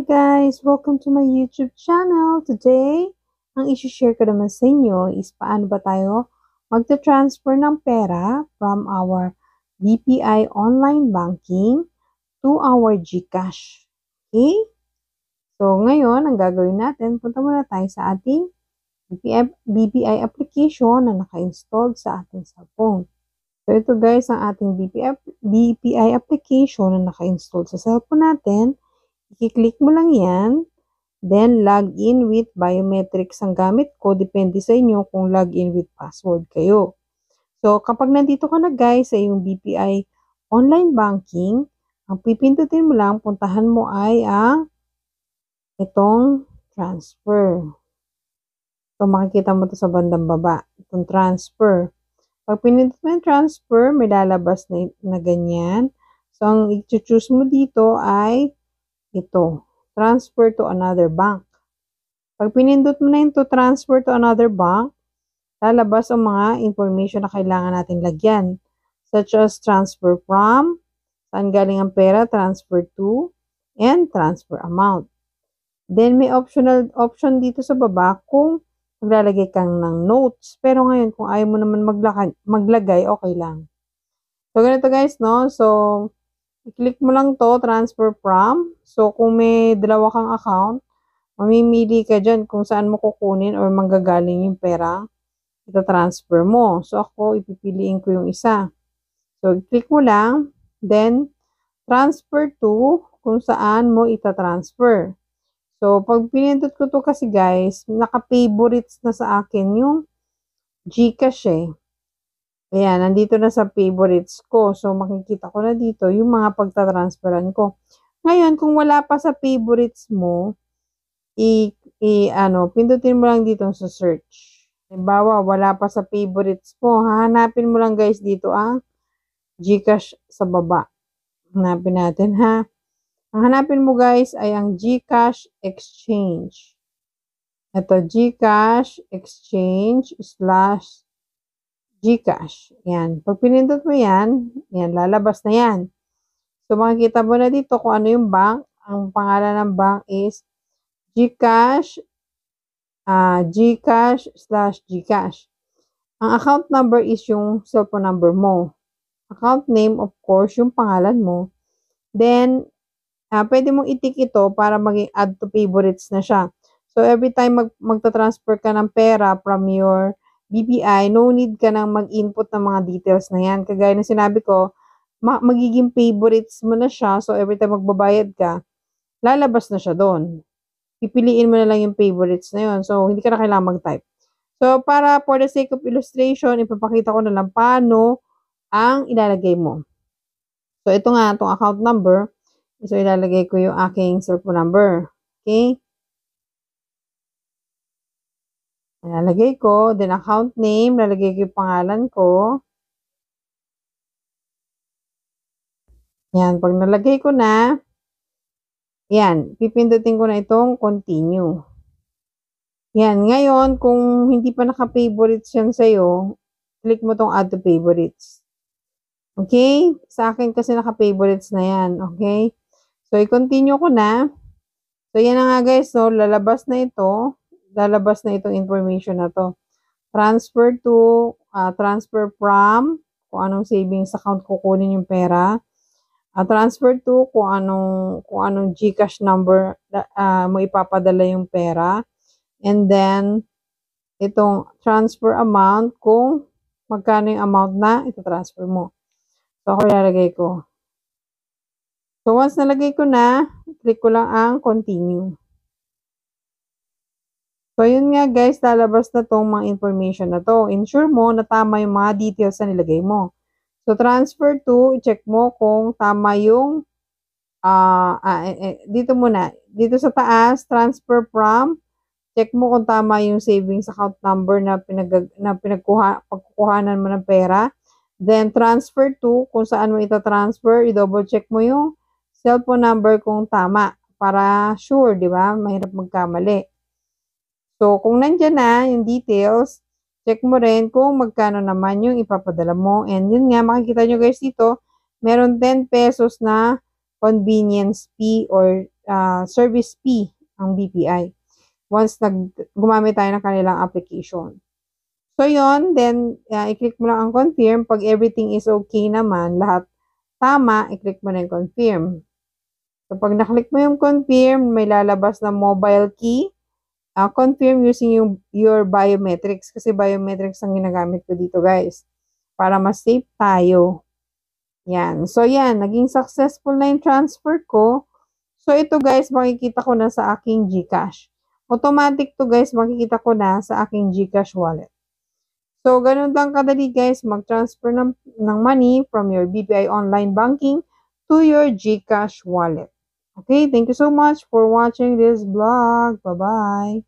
guys! Welcome to my YouTube channel. Today, ang isi-share ko naman sa inyo is paano ba tayo magta-transfer ng pera from our BPI online banking to our GCash. Okay? So, ngayon, ang gagawin natin, punta muna tayo sa ating BPI application na naka-installed sa ating cellphone. So, ito guys, ang ating BPI application na naka-install sa cellphone natin. I-click mo lang yan. Then, log in with biometrics ang gamit ko. Depende sa inyo kung log in with password kayo. So, kapag nandito ka na guys sa yung BPI online banking, ang pipindutin mo lang, puntahan mo ay ang itong transfer. So, makikita mo to sa bandang baba. Itong transfer. Pag pinindot mo yung transfer, may lalabas na ganyan. So, ang i-choose mo dito ay ito, transfer to another bank. Pag pinindot mo na yung to transfer to another bank, lalabas ang mga information na kailangan natin lagyan. Such as transfer from, saan galing ang pera, transfer to, and transfer amount. Then may option dito sa baba kung maglalagay kang ng notes. Pero ngayon, kung ayaw mo naman maglagay, okay lang. So, ganito guys, no? So, i-click mo lang to, transfer from. So, kung may dalawa kang account, mamimili ka dyan kung saan mo kukunin or manggagaling yung pera, ita-transfer mo. So, ako, ipipiliin ko yung isa. So, i-click mo lang, then, transfer to kung saan mo ita-transfer. So, pag pinindot ko to kasi guys, naka-favorites na sa akin yung GCash eh. Ayan, nandito na sa favorites ko. So, makikita ko na dito yung mga pagtatransferan ko. Ngayon, kung wala pa sa favorites mo, pindutin mo lang dito sa search. Halimbawa, wala pa sa favorites mo. Hahanapin mo lang guys dito ang GCash sa baba. Hanapin natin ha. Ang hanapin mo guys ay ang GCash Exchange. Ito, GCash Exchange / GCash. Yan. Pag pinindot mo yan, lalabas na yan. So, makikita mo na dito kung ano yung bank. Ang pangalan ng bank is GCash, GCash / GCash. Ang account number is yung cellphone number mo. Account name, of course, yung pangalan mo. Then, pwede mong itik ito para maging add to favorites na siya. So, every time magta-transfer ka ng pera from your BPI, no need ka nang mag-input ng mga details na yan. Kagaya ng sinabi ko, magiging favorites mo na siya. So, every time magbabayad ka, lalabas na siya doon. Pipiliin mo na lang yung favorites na yun. So, hindi ka na kailangan mag-type. So, for the sake of illustration, ipapakita ko na lang paano ang ilalagay mo. So, ito nga, itong account number. So, ilalagay ko yung aking cellphone number. Okay? Ilalagay ko. Then, account name. Lalagay ko yung pangalan ko. Yan. Pag nalagay ko na, yan. Pipindutin ko na itong continue. Yan. Ngayon, kung hindi pa naka-favorites yan sa'yo, click mo tong add to favorites. Okay? Sa akin kasi naka-favorites na yan. Okay? So, i-continue ko na. So, yan na nga guys. So, lalabas na ito. Lalabas na itong information na to. Transfer to, transfer from, kung anong savings account kukunin yung pera. Transfer to, kung anong GCash number mo ipapadala yung pera. And then, itong transfer amount, kung magkano yung amount na itatransfer mo. So, ako ilalagay ko. So, once nalagay ko na, click ko lang ang continue. So, yun nga guys, lalabas na tong mga information na to. Ensure mo na tama yung mga details na nilagay mo. So, transfer to, i-check mo kung tama yung, dito muna. Dito sa taas, transfer from, check mo kung tama yung savings account number na pagkukuhanan mo ng pera. Then, transfer to, kung saan mo ita-transfer, i-double check mo yung cellphone number kung tama. Para sure, di ba? Mahirap magkamali. So, kung nandyan na yung details, check mo rin kung magkano naman yung ipapadala mo. And yun nga, makikita nyo guys dito, meron 10 pesos na convenience fee or service fee ang BPI once gumamit tayo ng kanilang application. So, yon then, i-click mo lang ang confirm. Pag everything is okay naman, lahat tama, i-click mo na yung confirm. So, pag na-click mo yung confirm, may lalabas na mobile key. Confirm using your biometrics. Kasi biometrics ang ginagamit ko dito, guys. Para mas safe tayo. Yan. So, yan. Naging successful na yung transfer ko. So, ito, guys, makikita ko na sa aking GCash. Automatic to, guys, makikita ko na sa aking GCash wallet. So, ganun lang kadali guys, mag-transfer ng money from your BPI online banking to your GCash wallet. Okay, thank you so much for watching this vlog. Bye-bye.